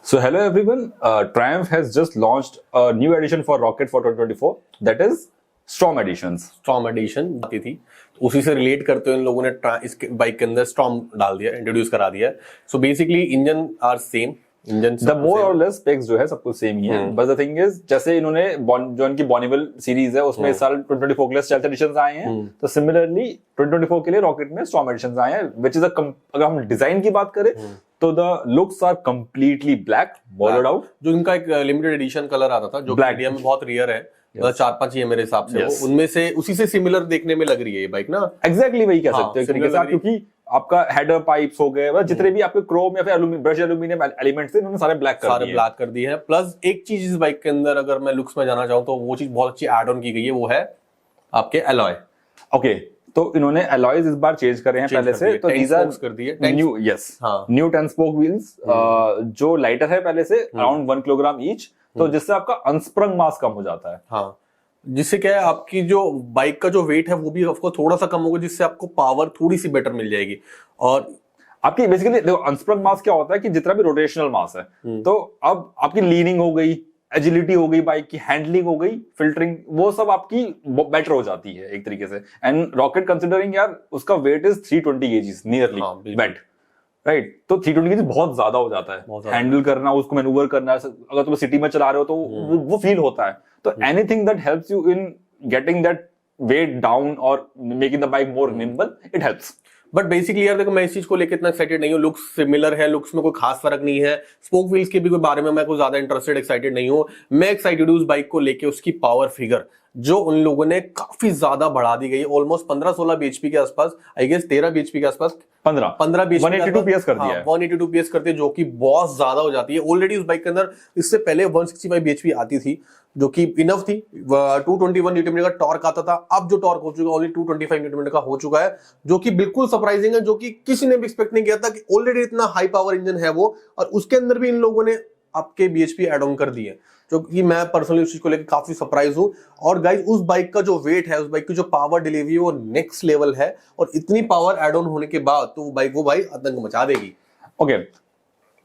So hello everyone, Triumph has just launched a new edition for Rocket for 2024 that is Storm Editions. Storm edition आती थी, उसी से relate करते हुए इन लोगों ने इस बाइक के अंदर स्टॉर्म डाल दिया, इंट्रोड्यूस करा दिया। So basically engine are same, engine The more or less specs जो है सब कुछ सेम ही है, बस the thing is जैसे इन्होंने जो इनकी बॉनीवल सीरीज है उसमें इस साल 2024 के लिए स्टेल्थ एडिशंस आए हैं, तो सिमिलरली 2024 के लिए रॉकेट में स्टॉर्म एडिशंस आए हैं, which is अगर हम डिजाइन की बात करें तो the looks are completely black bordered out. जो इनका एक लिमिटेड एडिशन कलर आता था जो इंडिया में बहुत रेयर है, मतलब 4-5 ही है मेरे हिसाब से। वो उनमें से उसी से सिमिलर देखने में लग रही है ये बाइक ना। एग्जैक्टली वही कह सकते हैं एक तरीके से, क्योंकि आपका हेडर पाइप्स हो गए, जितने भी आपके क्रोम या फिर ब्रश एल्यूमिनियम एलिमेंट्स थे उन्होंने सारे ब्लैक कर दिए हैं। प्लस एक चीज इस बाइक के अंदर अगर मैं लुक्स में जाना चाहूँ तो वो चीज बहुत अच्छी एड ऑन की गई है, वो है आपके एलॉय। ओके, तो इन्होंने एलॉयज इस बार चेंज करे हैं पहले से, तो these are कर दिए new, yes, new 10 spoke wheels जो लाइटर है पहले से अराउंड 1 किलोग्राम ईच, तो जिससे आपका अनस्प्रंग मास कम हो जाता है। हाँ, जिससे क्या है आपकी जो बाइक का जो वेट है वो भी आपको थोड़ा सा कम होगा, जिससे आपको पावर थोड़ी सी बेटर मिल जाएगी। और आपकी बेसिकली देखो अनस्प्रंग मास क्या होता है कि जितना भी रोटेशनल मास है, तो अब आपकी लीनिंग हो गई, एजिलिटी हो गई, बाइक की हैंडलिंग हो गई, फिल्टरिंग, वो सब आपकी बेटर हो जाती है एक तरीके से। एंड रॉकेट कंसिडरिंग यार उसका weight is 320 kgs nearly weight, right, तो 320 kg बहुत ज्यादा हो जाता है। हैंडल करना, उसको मैनूवर करना, अगर तुम सिटी में चला रहे हो तो वो फील होता है। तो anything that helps you in getting that weight down और making the bike more nimble, it helps. But basically यार देखो, मैं इस चीज को लेकर इतना एक्साइटेड नहीं हूँ। लुक्स सिमिलर है, लुक्स में कोई खास फर्क नहीं है। स्पोक व्हील्स के भी कोई बारे में मैं कोई ज्यादा इंटरेस्टेड एक्साइटेड नहीं हूँ। मैं एक्साइटेड हूँ उस बाइक को लेके उसकी पावर फिगर जो उन लोगों ने काफी ज्यादा बढ़ा दी गई, ऑलमोस्ट 15-16 bhp के आसपास, आई गेस 13 bhp के आसपास, 15 bhp 182 PS कर दिया है। 182 PS करती है, जो कि बहुत ज्यादा हो जाती है। ऑलरेडी उस बाइक के अंदर इससे पहले 165 bhp आती थी, जो कि इनफ थी। 221 न्यूटन मीटर का टॉर्क आता था, अब जो टॉर्क हो चुका है ओनली 225 न्यूटन मीटर का हो चुका है, जो कि बिल्कुल सरप्राइजिंग है, जो कि किसी ने भी एक्सपेक्ट नहीं किया था कि ऑलरेडी इतना हाई पावर इंजन है वो, और उसके अंदर भी इन लोगों ने आपके bhp एड ऑन कर दिए, जो कि मैं पर्सनली उस चीज को लेकर काफी सरप्राइज हूं। और गाइस उस बाइक का जो वेट है, उस बाइक की जो पावर डिलीवरी है वो नेक्स्ट लेवल है, और इतनी पावर एड ऑन होने के बाद तो वो भाई आतंक मचा देगी। Okay,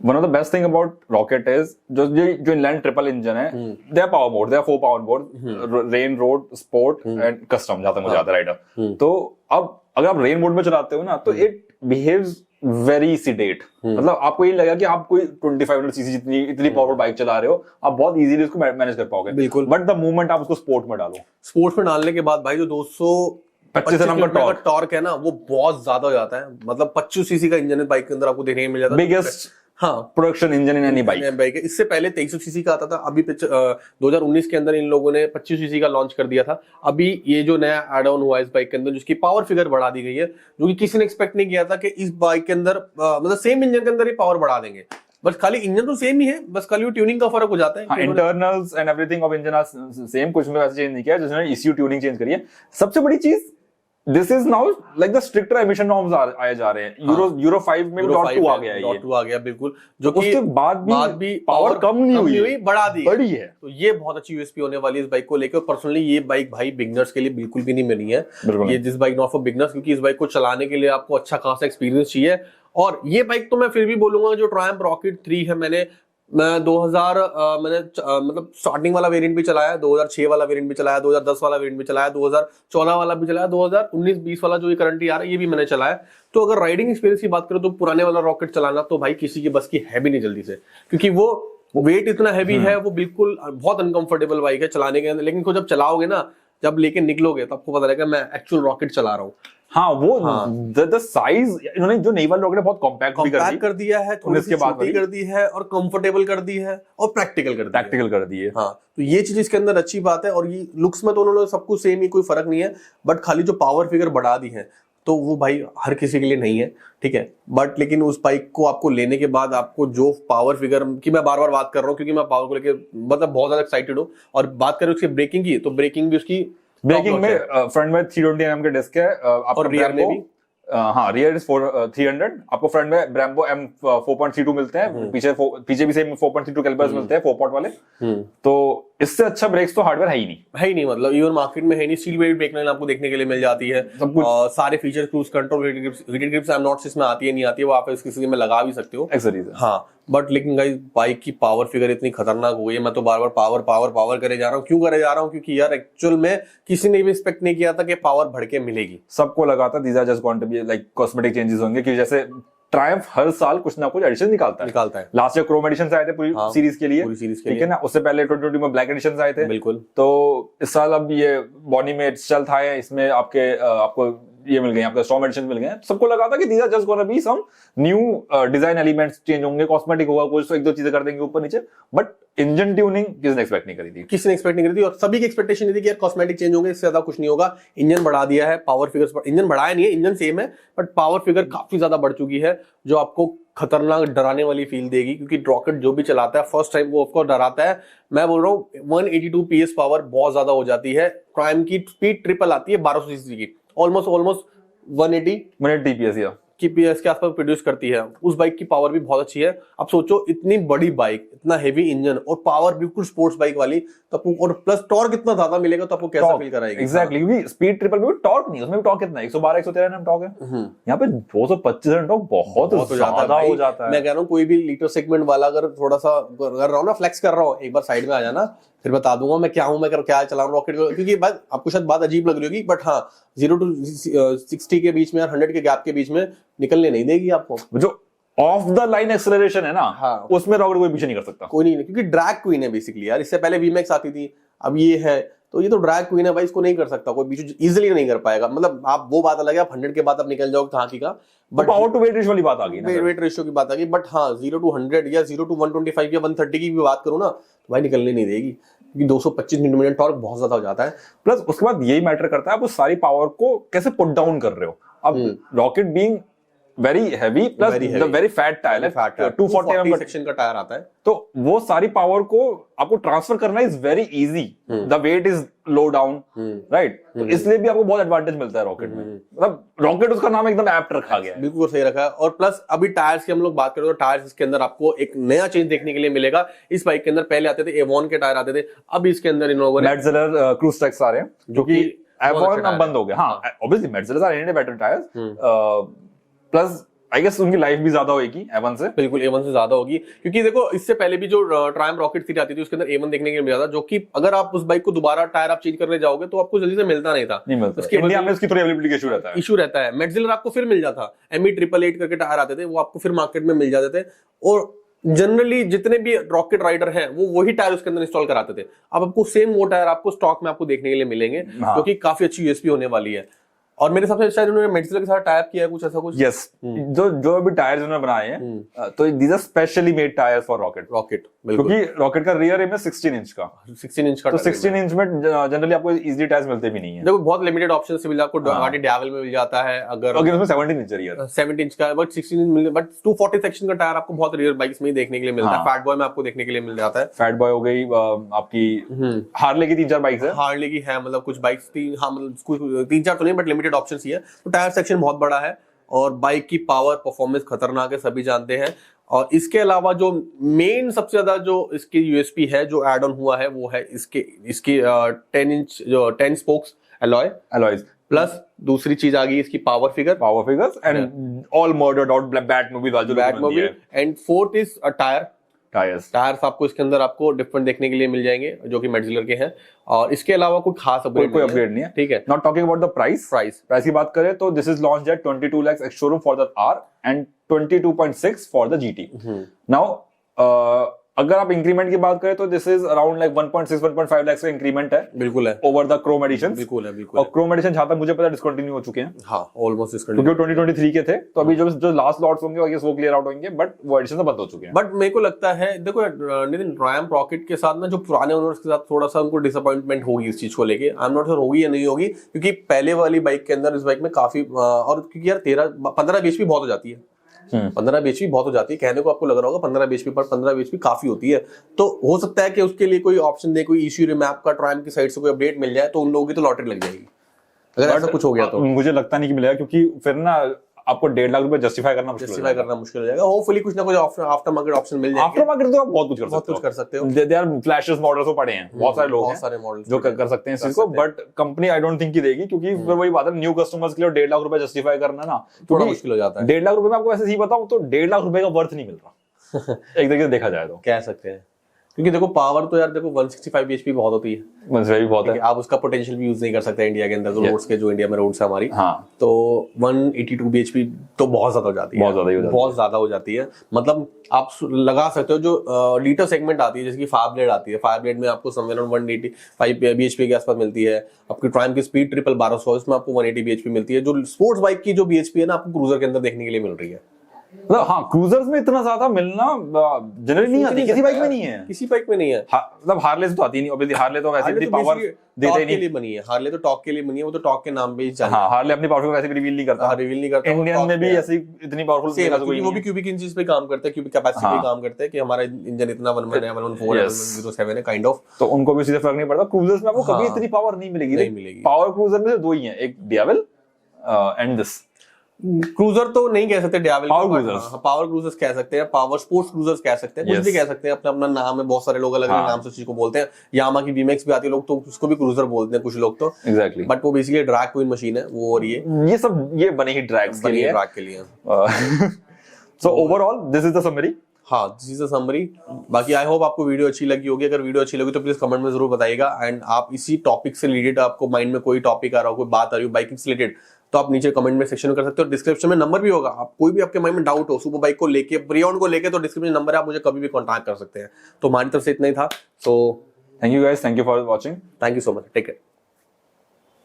one of the best thing about Rocket is जो इनलाइन ट्रिपल इंजन है, they are power mode, they are 4 power mode, rain, road, sport and custom, जहां तक मुझे आता है राइडर। तो अब अगर आप रेन मोड में चलाते हो ना, तो इट बिहेव्स वेरी सीडेट, मतलब आपको ये लगेगा कि आप कोई 2500 सीसी जितनी इतनी पावरफुल बाइक चला रहे हो, आप बहुत इजीली उसको मैनेज कर पाओगे। बिल्कुल, बट द मोमेंट आप उसको स्पोर्ट में डालो, स्पोर्ट्स में डालने के बाद भाई जो 225 nm का टॉर्क है ना, वो बहुत ज्यादा हो जाता है। मतलब 25 सीसी का इंजन है बाइक के अंदर आपको देखने को मिल जाता है, biggest production engine in any bike. इससे पहले 2300 सीसी का आता था, अभी 2019 के अंदर इन लोगों ने 25 सीसी का लॉन्च कर दिया था। अभी ये जो नया एड ऑन हुआ है इस बाइक के अंदर, जिसकी पावर फिगर बढ़ा दी गई है, जो कि किसी ने एक्सपेक्ट नहीं किया था कि इस बाइक के अंदर मतलब सेम इंजन के अंदर ही पावर बढ़ा देंगे। बस खाली इंजन तो सेम ही है, बस खाली ट्यूनिंग का फर्क हो जाता है। Internals and everything of engine are same, कुछ में वैसे चेंज नहीं किया, जिसने ECU ट्यूनिंग चेंज करी है। सबसे बड़ी चीज, this is now like the stricter emission norms आए जा रहे हैं। यूरो 5 में .2 आ गया है, .2 आ गया, बिल्कुल, जो कि उसके बाद भी पावर कम नहीं हुई, बड़ी है। तो ये बहुत अच्छी यूएसपी होने वाली है इस बाइक को लेकर। पर्सनली ये बाइक भाई बिगनर्स के लिए बिल्कुल भी नहीं बनी है। ये this bike not for beginners, क्योंकि इस बाइक को चलाने के लिए आपको अच्छा खासा एक्सपीरियंस चाहिए। और ये बाइक तो मैं फिर भी बोलूंगा, जो ट्रायम्फ रॉकेट 3 है, मैं 2000 मतलब स्टार्टिंग वाला वेरिएंट भी चलाया, 2006 वाला वेरिएंट भी चलाया, 2010 वाला वेरिएंट भी चलाया, 2014 वाला भी चलाया, 2019-20 वाला जो ये करंटली आ रहा है ये भी मैंने चलाया। तो अगर राइडिंग एक्सपीरियंस की बात करो तो पुराने वाला रॉकेट चलाना तो भाई किसी की बस की है भी नहीं जल्दी से, क्योंकि वो वेट इतना हैवी है, वो बिल्कुल बहुत अनकंफर्टेबल बाइक है चलाने के अंदर। लेकिन को जब चलाओगे ना, जब लेके निकलोगे तो आपको पता लगेगा मैं एक्चुअल रॉकेट चला रहा हूँ। हाँ, वो द साइज इन्होंने जो नई वाली रॉकेट बहुत कॉम्पैक्ट कर दिया है, थोड़ी सी छोटी कर दी है, और कंफर्टेबल कर दी है, और प्रैक्टिकल कर दी है। हाँ, तो ये चीज इसके अंदर अच्छी बात है। और ये लुक्स में तो उन्होंने सब कुछ सेम ही, कोई फर्क नहीं है, बट खाली जो पावर फिगर बढ़ा दी है तो वो भाई हर किसी के लिए नहीं है, ठीक है। बट लेकिन उस बाइक को आपको लेने के बाद आपको जो पावर फिगर की मैं बार बार बात कर रहा हूँ, क्योंकि मैं पावर को लेके मतलब बहुत ज्यादा एक्साइटेड हूँ। और बात करें उसकी ब्रेकिंग की, तो ब्रेकिंग भी उसकी, ब्रेकिंग में फ्रंट में 320 mm के डिस्क है, और रियर में भी हाँ, रियर इज 300। आपको फ्रंट में ब्रेम्बो M 4.32 मिलते हैं, पीछे भी सेम 4.32 कैलिपर्स मिलते हैं 4 पॉट वाले। तो इससे अच्छा ब्रेक्स तो हार्डवेयर है ही नहीं, मतलब इवन मार्केट में है नहीं। स्टील वेट ब्रेक लाइन आपको देखने के लिए मिल जाती है, सब कुछ। सारे feature, cruise control, heated grips, I am not इसमें आती है नहीं आती है, वो आप किसी में लगा भी सकते हो, एक्सेसरीज है। हाँ। बट लेकिन गाइस बाइक की पावर फिगर इतनी खतरनाक हो गई है, मैं तो बार बार पावर पावर पावर करे जा रहा हूँ। क्यों करे जा रहा हूँ? क्योंकि यार एक्चुअल में किसी ने भी एक्सपेक्ट नहीं किया था कि पावर बढ़ के मिलेगी। सबको लगा था these are just going to be like cosmetic changes होंगे, क्योंकि जैसे ट्रायम्फ हर साल कुछ ना कुछ एडिशन निकालता है। लास्ट ईयर क्रोम एडिशन आए थे पूरी सीरीज के लिए, ठीक है ना। उससे पहले 2020 में ब्लैक एडिशन आए थे, बिल्कुल। तो इस साल अब ये बॉनी में स्टेल्थ आए हैं, इसमें आपको ये मिल गए, आपको स्टॉर्म एडिशन मिल गए। सबको लगा था कि these are just gonna be some new design elements change होंगे, कॉस्मेटिक होगा कुछ, तो एक दो चीजें कर देंगे ऊपर नीचे। बट इंजन ट्यूनिंग किसी ने एक्सपेक्ट नहीं करी थी, और सभी की एक्सपेक्टेशन थी कि यार कॉस्मेटिक चेंज होंगे, इससे ज्यादा कुछ नहीं होगा। इंजन बढ़ा दिया है, पावर फिगर्स, इंजन बढ़ाया नहीं है, इंजन सेम है, बट पावर फिगर काफी ज्यादा बढ़ चुकी है, जो आपको खतरनाक डराने वाली फील देगी। क्योंकि रॉकेट जो भी चलाता है फर्स्ट टाइम वो ऑफकोर्स डराता है। मैं बोल रहा हूँ 182 PS पावर बहुत ज्यादा हो जाती है। प्राइम की स्पीड ट्रिपल आती है 1200 सीसी की, ऑलमोस्ट 180 PS या की PS के आसपास प्रोड्यूस करती है। उस बाइक की पावर भी बहुत अच्छी है। अब सोचो इतनी बड़ी बाइक, इतना हेवी इंजन और पावर बिल्कुल स्पोर्ट्स बाइक वाली, तो आपको और प्लस टॉर्क इतना ज्यादा मिलेगा तो आपको कैसा फील कराएगी? एग्जैक्टली, क्योंकि स्पीड ट्रिपल में भी टॉर्क नहीं, उसमें भी टॉर्क कितना है, 112 113 Nm टॉर्क है। यहाँ पे 225 Nm टॉर्क बहुत ज्यादा हो जाता है। मैं कह रहा हूँ कोई भी लीटर सेगमेंट वाला अगर थोड़ा सा कर रहा हूँ ना, फ्लेक्स कर रहा हूँ, एक बार साइड में आ जाना, फिर बता दूंगा मैं क्या हूं, मैं क्या चला रहा हूँ रॉकेट। क्योंकि बात आपको शायद बात अजीब लग रही होगी, बट हाँ 0 to 60 के बीच में, 100 के गैप के बीच में निकलने नहीं देगी आपको। जो ऑफ द लाइन एक्सेलरेशन है ना, हाँ, उसमें रॉकेट कोई पीछे नहीं कर सकता, कोई नहीं, क्योंकि ड्रैग क्वीन है बेसिकली यार। इससे पहले वीमैक्स आती थी, अब ये है, तो ये तो ड्रैग क्वीन है भाई, इसको नहीं कर सकता कोई पीछे, इजीली नहीं कर पाएगा। मतलब आप वो बात अलग है, आप 100 के बाद आप निकल जाओगे कहाँ की का, but power to weight ratio वाली बात आ गई ना, वेट रेशियो की बात आ गई। बट हाँ 0 to 100 या 0 to 125 या 130 की भी बात करूँ ना, तो भाई निकलने नहीं देगी, क्योंकि 225 न्यूटन टॉर्क बहुत ज्यादा हो जाता है। प्लस उसके बाद यही मैटर करता है आप उस सारी पावर को कैसे पुट डाउन कर रहे हो। अब rocket being very heavy plus the very fat tyre है, 240 mm सेक्शन का टायर आता है, तो वो सारी पावर को आपको ट्रांसफर करना is very easy, the weight is low down, right. तो इसलिए भी आपको बहुत एडवांटेज मिलता है रॉकेट में। मतलब रॉकेट उसका नाम एकदम एप्ट रखा गया है, बिल्कुल सही रखा है। और प्लस अभी टायर्स की हम लोग बात करें तो टायर्स के अंदर आपको एक नया चेंज देखने के लिए मिलेगा। इस बाइक के अंदर पहले आते थे एवॉन के टायर आते थे, अब इसके अंदर इन लोगों ने मेटजेलर क्रूज ट्रैक्स आ रहे हैं, जो कि एवॉन अब बंद हो गया। हाँ obviously Metzeler are any better tyres, plus I guess उनकी लाइफ भी ज्यादा होगी A1 से, बिल्कुल A1 से ज्यादा होगी। क्योंकि देखो इससे पहले भी जो ट्रायम्फ रॉकेट सीरीज आती थी उसके अंदर A1 देखने के लिए मिला था, जो कि अगर आप उस बाइक को दोबारा टायर आप चेंज करने जाओगे तो आपको जल्दी से मिलता नहीं था, नहीं मिलता। इंडिया में इसकी थोड़ी अवेलेबिलिटी का इशू रहता है। मेटजिलर आपको फिर मिल जाता, ME 888 करके टायर आते थे, वो आपको फिर मार्केट में मिल जाते थे। और जनरली जितने भी रॉकेट राइडर हैं वो वही टायर उसके अंदर इंस्टॉल कराते थे। अब आपको सेम वो टायर आपको स्टॉक में आपको देखने के लिए मिलेंगे, जो कि काफी अच्छी USP होने वाली है। और मेरे हिसाब से शायद उन्होंने मेटजिलर के साथ टाइप किया है कुछ ऐसा कुछ। यस, जो अभी टायर्स उन्होंने बनाए हैं, तो these are specially made tyres for Rocket, क्योंकि रॉकेट का रियर एम है 16 इंच का, 16 इंच का, तो 16 इंच में जनरली आपको इजीली टायर्स मिलते भी नहीं है। देखो बहुत लिमिटेड ऑप्शन से मिल आपको, गाड़ी डैवल में मिल जाता है, अगर उसमें 17 इंच रियर, 17 इंच का, but 16 inch mill, but 240 section का टायर आपको बहुत रेयर बाइक्स में ही देखने के लिए मिलता है। फैट बॉय में आपको देखने के लिए मिल जाता है। फैट बॉय हो गई आपकी, हार्ले की 3-4 बाइक्स है, हार्ले की है, मतलब कुछ बाइक्स 3-4 तो नहीं, बट लिमिटेड ऑप्शन ही है। तो टायर सेक्शन बहुत बड़ा है और बाइक की पावर परफॉर्मेंस खतरनाक है, सभी जानते हैं। और इसके अलावा जो मेन सबसे ज्यादा जो इसकी यूएसपी है, जो एड ऑन हुआ है, वो है इसकी 10 स्पोक्स अलॉयज, प्लस दूसरी चीज आ गई इसकी power figures and all murdered out bat movie and fourth is tyres आपको इसके अंदर आपको डिफरेंट देखने के लिए मिल जाएंगे, जो कि मेटजिलर के हैं। और इसके अलावा कोई खास अपग्रेड नहीं है, ठीक है। Not talking about the price की बात करें तो this is launched at 22 lakhs ex showroom for the R and 22.6 for the GT। Now अगर आप इंक्रीमेंट की बात करें तो this is around like 1.6-1.5 lakh का इंक्रीमेंट है, बिल्कुल है, ओवर द क्रोम एडिशन, बिल्कुल है। और क्रोम एडिशन जहां तक मुझे पता है डिसकंटिन्यू हो चुके हैं, हाँ ऑलमोस्ट डिसकंटिन्यू, क्योंकि 2023 के थे, तो अभी जो लास्ट लॉट्स होंगे वो क्लियर आउट होंगे, बट वो एडिशन तो बंद हो चुके हैं। बट मेरे को लगता है देखो नितिन, ट्रायम्फ रॉकेट के साथ ना जो पुराने ओनर्स के साथ थोड़ा सा उनको डिसअपॉइंटमेंट होगी इस चीज को लेके। आई एम नॉट श्योर होगी या नहीं होगी, क्योंकि पहले वाली बाइक के अंदर इस बाइक में काफी और क्योंकि यार 15 bhp बहुत हो जाती है, 15 bhp बहुत हो जाती है। कहने को आपको लग रहा होगा 15 bhp, पर 15 bhp काफी होती है। तो हो सकता है कि उसके लिए कोई ऑप्शन दे, कोई इश्यू रिमैप का ट्रायम्फ की साइड से कोई अपडेट मिल जाए, तो उन लोगों की तो लॉटरी लग जाएगी अगर ऐसा कुछ हो गया तो। मुझे लगता नहीं कि मिलेगा, क्योंकि फिर ना आपको 1.5 लाख रुपए जस्टिफाई करना मुश्किल हो जाएगा। होपफुली कुछ ना कुछ आफ्टर मार्केट ऑप्शन मिल जाएगा। आफ्टर मार्केट तो आप बहुत कुछ कर सकते हो। दे आर फ्लैशेस मॉडल्स पड़े हैं, बहुत सारे लोग हैं जो कर सकते हैं इस चीज को, but company I don't think की देगी, क्योंकि फिर वही बात है, न्यू कस्टमर्स के लिए 1.5 लाख रुपए जस्टिफाई करना ना थोड़ा मुश्किल हो जाता है। 1.5 लाख रुपए में आपको वैसे सही बताऊं तो 1.5 लाख रुपए का वर्थ नहीं मिल रहा एक तरीके से देखा जाए तो, कह सकते हैं। क्योंकि देखो पावर तो यार देखो 165 bhp बहुत होती है, बहुत है। आप उसका पोटेंशियल भी यूज नहीं कर सकते इंडिया के अंदर, तो रोड्स के जो इंडिया में रोड्स है हमारी, हाँ, तो 182 bhp तो बहुत ज्यादा हो जाती है, बहुत ज्यादा हो जाती है। मतलब आप लगा सकते हो जो लीटर सेगमेंट आती है, जैसे कि फायर ब्लेड आती है, फायर ब्लेड में आपको समवेयर अराउंड 185 bhp के आसपास मिलती है। आपकी ट्रायम्फ की स्पीड 1200 इसमें आपको 180 bhp मिलती है। जो स्पोर्ट्स बाइक की जो bhp है ना, आपको क्रूजर के अंदर देखने के लिए मिल रही है। मतलब हाँ, क्रूजर्स में इतना ज्यादा मिलना जनरली नहीं आती, किसी बाइक में नहीं है, किसी बाइक में नहीं है। मतलब हार्ले से तो आती नहीं, ऑब्वियसली हार्ले तो वैसे भी पावर देता ही नहीं, लिए बनी है हार्ले, तो टॉक के लिए बनी है, वो तो टॉक के नाम पे ही चल। हाँ, हार्ले अपनी पावर वैसे भी रिवील नहीं करता, रिवील नहीं करता। इंडियन में भी ऐसी इतनी पावरफुल वो भी क्यूबिक इंचेस पे काम करते हैं, क्यूबिक कैपेसिटी पे काम करते हैं कि हमारा इंजन इतना 114 है, 114 है काइंड ऑफ, तो उनको भी सीधे फर्क नहीं पड़ता। क्रूजर्स में आपको कभी इतनी पावर नहीं मिलेगी। पावर क्रूजर में से दो ही हैं, एक डियावल एंड दिस। क्रूजर तो नहीं कह सकते डियावल, पावर क्रूजर्स कह सकते हैं, पावर स्पोर्ट्स क्रूजर्स कह सकते हैं, कुछ भी कह सकते हैं, अपना अपना नाम है, बहुत सारे लोग अलग अलग नाम से उस चीज को बोलते हैं। यामा की वीमेक्स भी आती है, लोग तो उसको भी क्रूजर बोलते हैं कुछ लोग तो, एग्जैक्टली, बट वो बेसिकली ड्रैग क्वीन मशीन है वो, और ये सब ये बने ही ड्रैग्स के लिए। So overall this is the summary. हाँ, दिस इज द समरी। बाकी आई होप आपको वीडियो अच्छी लगी होगी। अगर वीडियो अच्छी लगी तो प्लीज कमेंट में जरूर बताइएगा। एंड आप इसी टॉपिक से रिलेटेड, आपको माइंड में कोई टॉपिक आ रहा हो, कोई बात आ रही हो बाइकिंग से रिलेटेड, तो आप नीचे कमेंट में सेक्शन में कर सकते हो। डिस्क्रिप्शन में नंबर भी होगा, आप कोई भी आपके माइंड में डाउट हो सुपर बाइक को लेके, प्रियॉन को लेके, तो डिस्क्रिप्शन नंबर है, आप मुझे कभी भी कॉन्टैक्ट कर सकते हैं। तो हमारी तरफ से इतना ही था। So thank you guys, thank you for watching, thank you so much, take care.